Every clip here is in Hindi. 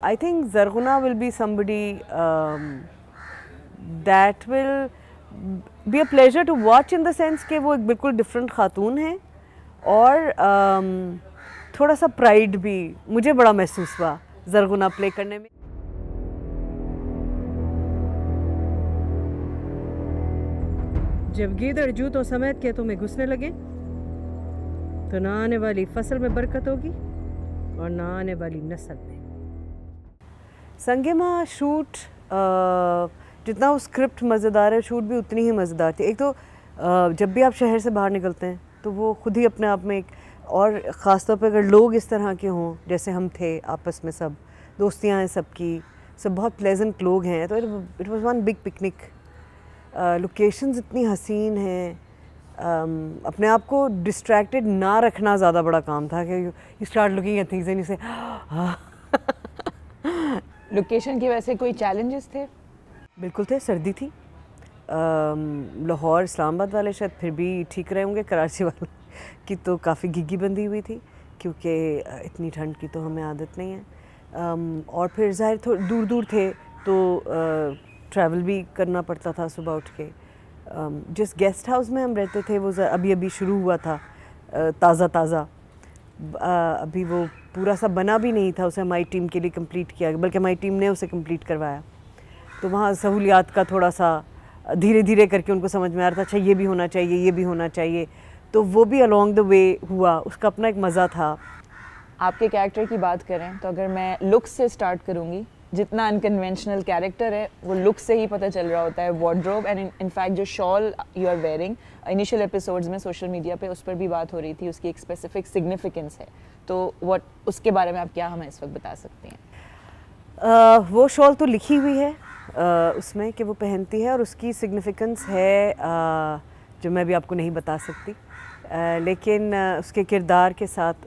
I think Zarghuna will be somebody that will be a pleasure to watch in the sense कि वो एक बिल्कुल different खातून है और थोड़ा सा प्राइड भी मुझे बड़ा महसूस हुआ ज़रगुना प्ले करने में। जब गीदड़ जूतों समेत के तुम्हें घुसने लगे तो ना आने वाली फसल में बरकत होगी और ना आने वाली नस्ल में। संगे माँ शूट जितना वो स्क्रिप्ट मज़ेदार है, शूट भी उतनी ही मज़ेदार थी। एक तो जब भी आप शहर से बाहर निकलते हैं तो वो खुद ही अपने आप में एक, और ख़ास तौर पे अगर लोग इस तरह के हों जैसे हम थे, आपस में सब दोस्तियाँ हैं सबकी, सब बहुत प्लेजेंट लोग हैं, तो it was one big picnic. Locations इतनी हसीन हैं, अपने आप को डिस्ट्रैक्टेड ना रखना ज़्यादा बड़ा काम था कि you start looking at things and you से लोकेशन की वजह से कोई चैलेंजेस थे? बिल्कुल थे, सर्दी थी। लाहौर इस्लामाबाद वाले शायद फिर भी ठीक रहे होंगे, कराची वाले की तो काफ़ी घिघी बंधी हुई थी क्योंकि इतनी ठंड की तो हमें आदत नहीं है। और फिर ज़ाहिर थोड़ा दूर दूर थे तो ट्रैवल भी करना पड़ता था सुबह उठ के। जिस गेस्ट हाउस में हम रहते थे वो अभी अभी शुरू हुआ था, ताज़ा अभी वो पूरा सा बना भी नहीं था, उसे हमारी टीम के लिए कंप्लीट किया, बल्कि हमारी टीम ने उसे कंप्लीट करवाया। तो वहाँ सहूलियात का थोड़ा सा धीरे धीरे करके उनको समझ में आ रहा था, अच्छा ये भी होना चाहिए, ये भी होना चाहिए, तो वो भी अलॉन्ग द वे हुआ, उसका अपना एक मज़ा था। आपके कैरेक्टर की बात करें तो अगर मैं लुक से स्टार्ट करूँगी, जितना अनकन्वेंशनल कैरेक्टर है वो लुक से ही पता चल रहा होता है। वार्डरोब एंड इनफैक्ट जो shawl you are wearing, initial episodes में सोशल मीडिया पे उस पर भी बात हो रही थी, उसकी एक स्पेसिफिक सिग्निफिकेंस है, तो व्हाट उसके बारे में आप क्या हमें इस वक्त बता सकती हैं? वो शॉल तो लिखी हुई है उसमें कि वो पहनती है और उसकी सिग्निफिकेंस है जो मैं भी आपको नहीं बता सकती, लेकिन उसके किरदार के साथ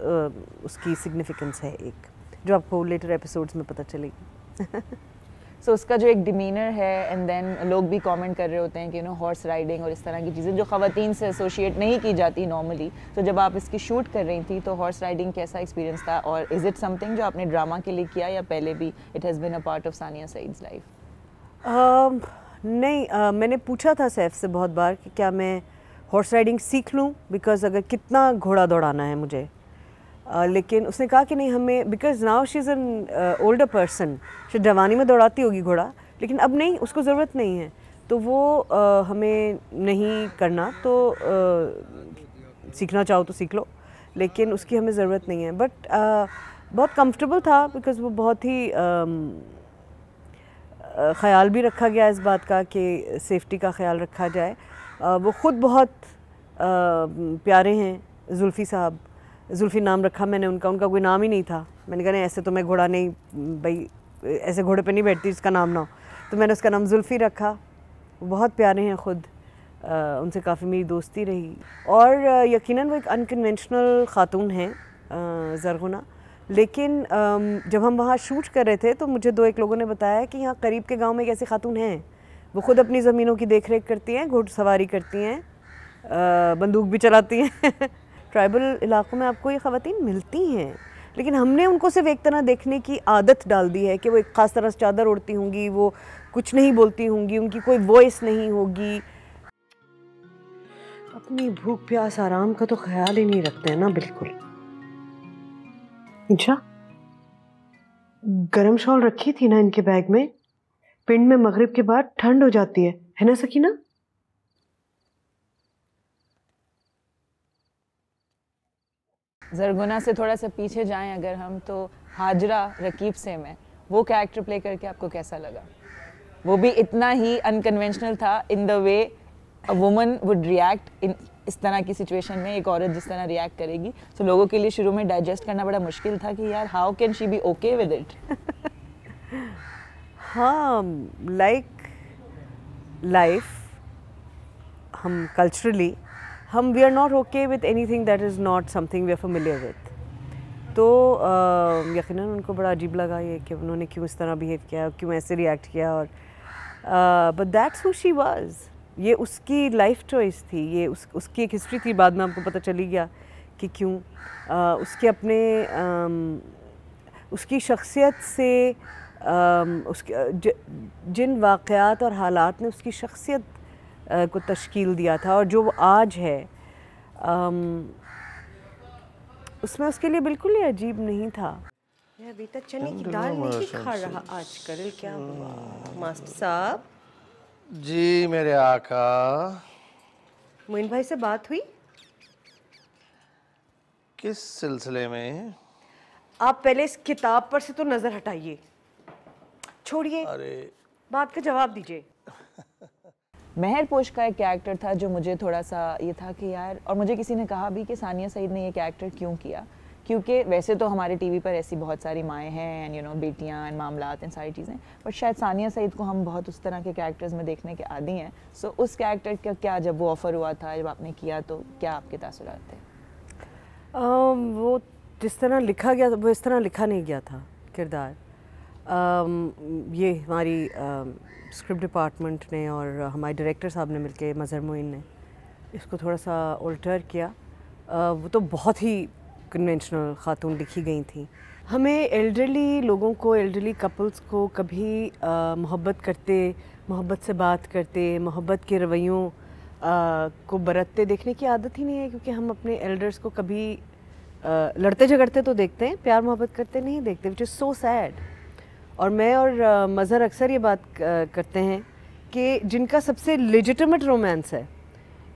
उसकी सिग्निफिकेंस है एक, जो आपको लेटर एपिसोड्स में पता चलेगी। सो उसका जो एक डिमीनर है, एंड देन लोग भी कमेंट कर रहे होते हैं कि यू नो हॉर्स राइडिंग और इस तरह की चीज़ें जो ख़वातीन से एसोशिएट नहीं की जाती नॉर्मली, तो जब आप इसकी शूट कर रही थी तो हॉर्स राइडिंग कैसा एक्सपीरियंस था, और इज़ इट समथिंग जो आपने ड्रामा के लिए किया या पहले भी it has been a part of Sania Saeed's life? नहीं, मैंने पूछा था सैफ से बहुत बार कि क्या मैं हॉर्स राइडिंग सीख लूँ, बिकॉज़ अगर कितना घोड़ा दौड़ाना है मुझे, लेकिन उसने कहा कि नहीं, हमें because now she is an older person, शायद जवानी में दौड़ाती होगी घोड़ा, लेकिन अब नहीं, उसको ज़रूरत नहीं है, तो वो हमें नहीं करना, तो सीखना चाहो तो सीख लो, लेकिन उसकी हमें ज़रूरत नहीं है। बट बहुत कंफर्टेबल था बिकॉज वो बहुत ही ख़याल भी रखा गया इस बात का कि सेफ्टी का ख्याल रखा जाए। वो ख़ुद बहुत प्यारे हैं जुल्फ़ी साहब, जुल्फ़ी नाम रखा मैंने उनका कोई नाम ही नहीं था। मैंने कहा नहीं, ऐसे तो मैं घोड़ा नहीं, भाई ऐसे घोड़े पे नहीं बैठती जिसका नाम ना हो, तो मैंने उसका नाम जुल्फ़ी रखा। वो बहुत प्यारे हैं ख़ुद, उनसे काफ़ी मेरी दोस्ती रही, और यकीनन वो एक अनकन्वेंशनल ख़ातून हैं ज़रगुना। लेकिन जब हम वहाँ शूट कर रहे थे तो मुझे दो एक लोगों ने बताया कि यहाँ करीब के गांव में एक ऐसी खातून हैं, वो ख़ुद अपनी ज़मीनों की देख रेख करती हैं, घुड़सवारी करती हैं, बंदूक भी चलाती हैं। ट्राइबल इलाक़ों में आपको ये ख़वातीन मिलती हैं, लेकिन हमने उनको सिर्फ एक तरह देखने की आदत डाल दी है कि वो एक ख़ास तरह से चादर ओढ़ती होंगी, वो कुछ नहीं बोलती होंगी, उनकी कोई वॉइस नहीं होगी। अपनी भूख प्यास आराम का तो ख्याल ही नहीं रखते हैं ना बिल्कुल। अच्छा, गरम शॉल रखी थी ना इनके बैग में, पिंड में मगरिब के बाद ठंड हो जाती है ना सकीना? ज़रगुना से थोड़ा सा पीछे जाएं अगर हम, तो हाजरा रकीब से में वो कैरेक्टर प्ले करके आपको कैसा लगा? वो भी इतना ही अनकन्वेंशनल था in the way a woman would react in इस तरह की सिचुएशन में, एक औरत जिस तरह रिएक्ट करेगी, तो लोगों के लिए शुरू में डाइजेस्ट करना बड़ा मुश्किल था कि यार how can she be okay with it. हाँ, लाइक लाइफ, हम कल्चरली हम we are not okay with anything that is not something we are familiar with, तो यकीनन उनको बड़ा अजीब लगा ये कि उन्होंने क्यों इस तरह बिहेव किया, क्यों ऐसे रिएक्ट किया, और but that's who she was, ये उसकी लाइफ चॉइस थी, ये उसकी एक हिस्ट्री थी, बाद में आपको पता चली गया कि क्यों। उसके अपने उसकी शख्सियत से उसके जिन वाक़यात और हालात ने उसकी शख्सियत को तश्कील दिया था और जो वो आज है, उसमें उसके लिए बिल्कुल ही अजीब नहीं था। मैं अभी तक चने की दाल नहीं खा रहा आजकल, क्या हुआ मास्टर साहब? जी मेरे आका। मोइन भाई से बात हुई? किस सिलसिले में? आप पहले इस किताब पर से तो नजर हटाइए, छोड़िए, अरे बात का जवाब दीजिए। महरपोश का एक कैरेक्टर था जो मुझे थोड़ा सा ये था कि यार, और मुझे किसी ने कहा भी कि सानिया सईद ने ये कैरेक्टर क्यों किया, क्योंकि वैसे तो हमारे टीवी पर ऐसी बहुत सारी माएँ हैं एंड यू नो बेटियाँ एंड मामलात एंड सारी चीज़ें, बट शायद सानिया सईद को हम बहुत उस तरह के कैरेक्टर्स में देखने के आदी हैं। सो उस कैरेक्टर का क्या, जब वो ऑफ़र हुआ था, जब आपने किया, तो क्या आपके तासुरात थे? वो जिस तरह लिखा गया वो इस तरह लिखा नहीं गया था किरदार। ये हमारी स्क्रिप्ट डिपार्टमेंट ने और हमारे डायरेक्टर साहब ने मिलके, मज़हर मोइन ने इसको थोड़ा सा अल्टर किया। वो तो बहुत ही कन्वेंशनल खातून लिखी गई थी। हमें एल्डरली लोगों को, एल्डरली कपल्स को कभी मोहब्बत करते, मोहब्बत से बात करते, मोहब्बत के रवैयों को बरतते देखने की आदत ही नहीं है, क्योंकि हम अपने एल्डर्स को कभी लड़ते झगड़ते तो देखते हैं, प्यार मोहब्बत करते नहीं देखते, विच इज़ सो सैड। और मैं और मज़हर अक्सर ये बात करते हैं कि जिनका सबसे लेजिटिमेट रोमांस है,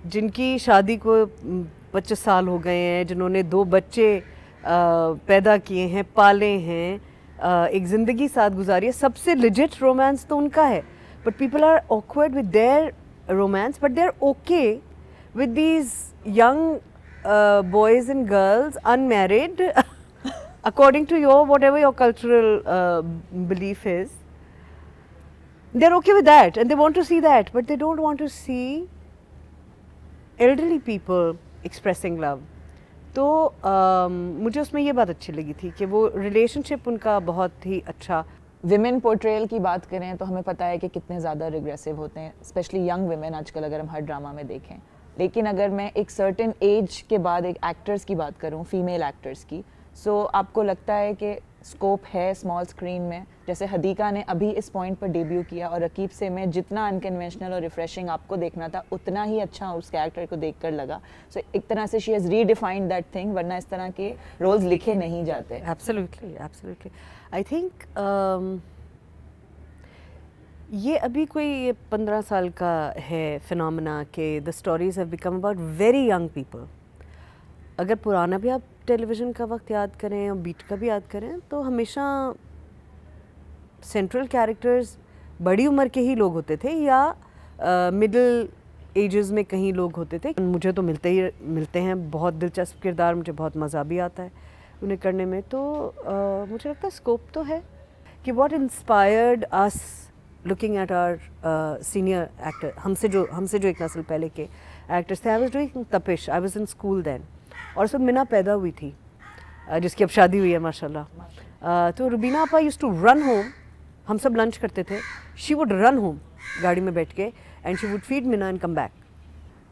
जिनकी शादी को 25 साल हो गए हैं, जिन्होंने 2 बच्चे पैदा किए हैं, पाले हैं, एक ज़िंदगी साथ गुजारी है, सबसे लेजिट रोमांस तो उनका है। But people are awkward with their romance, but they're okay with these young boys and girls, unmarried, according to your whatever your cultural belief is. They're okay with that and they want to see that, but they don't want to see elderly people expressing love. तो मुझे उसमें ये बात अच्छी लगी थी कि वो रिलेशनशिप उनका बहुत ही अच्छा। विमेन पोर्ट्रेयल की बात करें तो हमें पता है कि कितने ज़्यादा रिग्रेसिव होते हैं, स्पेशली यंग विमेन आजकल, अगर हम हर ड्रामा में देखें। लेकिन अगर मैं एक सर्टेन एज के बाद एक एक्टर्स की बात करूं, फीमेल एक्टर्स की, सो आपको लगता है कि स्कोप है स्मॉल स्क्रीन में? जैसे हदीका ने अभी इस पॉइंट पर डेब्यू किया और रकीब से में जितना अनकन्वेंशनल और रिफ्रेशिंग आपको देखना था, उतना ही अच्छा उस कैरेक्टर को देखकर लगा। सो एक तरह से she has redefined that thing, वरना इस तरह के रोल्स लिखे नहीं जाते। Absolutely, absolutely. आई थिंक ये अभी कोई 15 साल का है फिनोमेना कि the stories have become about very young people. अगर पुराना भी आप टेलीविज़न का वक्त याद करें और बीट का भी याद करें, तो हमेशा सेंट्रल कैरेक्टर्स बड़ी उम्र के ही लोग होते थे या मिडिल एजेस में कहीं लोग होते थे। मुझे तो मिलते हैं बहुत दिलचस्प किरदार, मुझे बहुत मज़ा भी आता है उन्हें करने में। तो मुझे लगता है स्कोप तो है कि what inspired us looking at our senior actor, हमसे जो एक नस्ल पहले के एक्टर्स थे। आई was doing Tapish, I was in school then, और उसमें मिना पैदा हुई थी जिसकी अब शादी हुई है माशाल्लाह। तो रुबीना आपा यूज्ड टू रन होम, हम सब लंच करते थे, शी वुड रन होम गाड़ी में बैठ के and she would feed Mina and come back.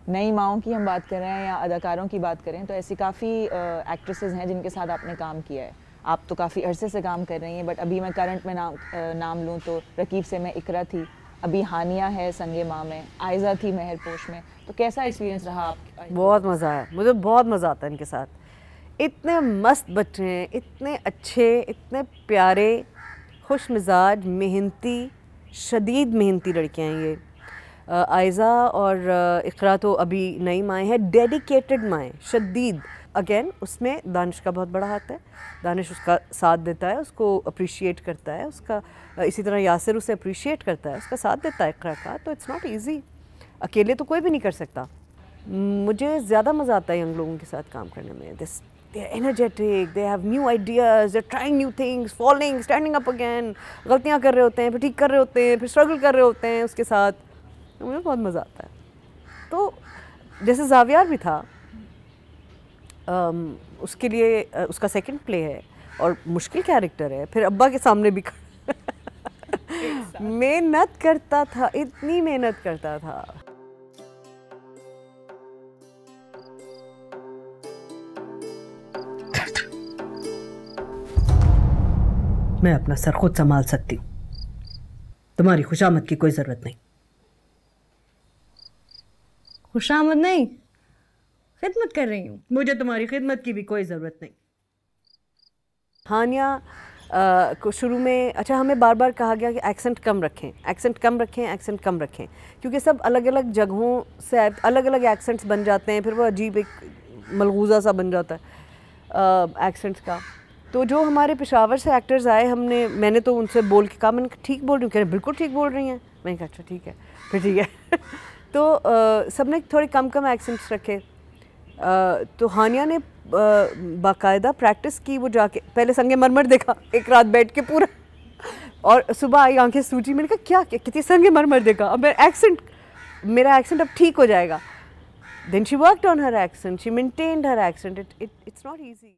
नई माओं की हम बात कर रहे हैं या अदाकारों की बात करें, तो ऐसी काफ़ी एक्ट्रेसेस हैं जिनके साथ आपने काम किया है। आप तो काफ़ी अरसे से काम कर रही हैं, बट अभी मैं करंट में नाम लूँ तो रकीब से मैं इकरा थी, अभी हानिया है संगे माँ में, आयज़ा थी महरपोश में। तो कैसा एक्सपीरियंस रहा आपका? बहुत मज़ा आया, मुझे बहुत मज़ा आता है इनके साथ। इतने मस्त बच्चे हैं, इतने अच्छे, इतने प्यारे, खुश मिजाज, मेहनती, शदीद मेहनती लड़कियाँ हैं ये। आयज़ा और इकरा तो अभी नई माएँ हैं, डेडिकेटेड माएँ, शदीद। अगेन उसमें दानिश का बहुत बड़ा हाथ है, दानिश उसका साथ देता है, उसको अप्रिशिएट करता है, उसका इसी तरह यासिर उसे अप्रिशिएट करता है, उसका साथ देता है इकरा का। तो इट्स नॉट ईजी, अकेले तो कोई भी नहीं कर सकता। मुझे ज़्यादा मज़ा आता है यंग लोगों के साथ काम करने में। They are energetic, they have new ideas, they are trying new things, falling, standing up again, गलतियाँ कर रहे होते हैं, फिर ठीक कर रहे होते हैं, फिर स्ट्रगल कर रहे होते हैं उसके साथ। तो मुझे बहुत मज़ा आता है। तो जैसे जावियार भी था, उसके लिए उसका सेकंड प्ले है और मुश्किल कैरेक्टर है, फिर अब्बा के सामने भी मेहनत करता था, इतनी मेहनत करता था। मैं अपना सर खुद संभाल सकती हूँ, तुम्हारी खुशामद की कोई ज़रूरत नहीं। खुशामद नहीं, खिदमत कर रही हूँ। मुझे तुम्हारी खिदमत की भी कोई ज़रूरत नहीं। हानिया को शुरू में अच्छा हमें बार बार कहा गया कि एक्सेंट कम रखें, एक्सेंट कम रखें, एक्सेंट कम रखें, क्योंकि सब अलग अलग जगहों से अलग अलग एक्सेंट्स बन जाते हैं, फिर वो अजीब एक मलगूज़ा सा बन जाता है एक्सेंट्स का। तो जो हमारे पेशावर से एक्टर्स आए, मैंने तो उनसे बोल के कहा, मैंने कहा ठीक बोल रही हूँ, कह रहे बिल्कुल ठीक बोल रही हैं। मैंने कहा अच्छा ठीक है, फिर ठीक है। तो सब ने थोड़े कम कम एक्सेंट्स रखे। तो हानिया ने बाकायदा प्रैक्टिस की, वो जाके पहले संगे मरमर देखा एक रात बैठ के पूरा, और सुबह आई आंखें सूजी, मैंने कहा क्या कितनी संगे मरमर देखा, अब मेरा एक्सेंट अब ठीक हो जाएगा। Then she worked on her accent, she maintained her accent. It's not easy.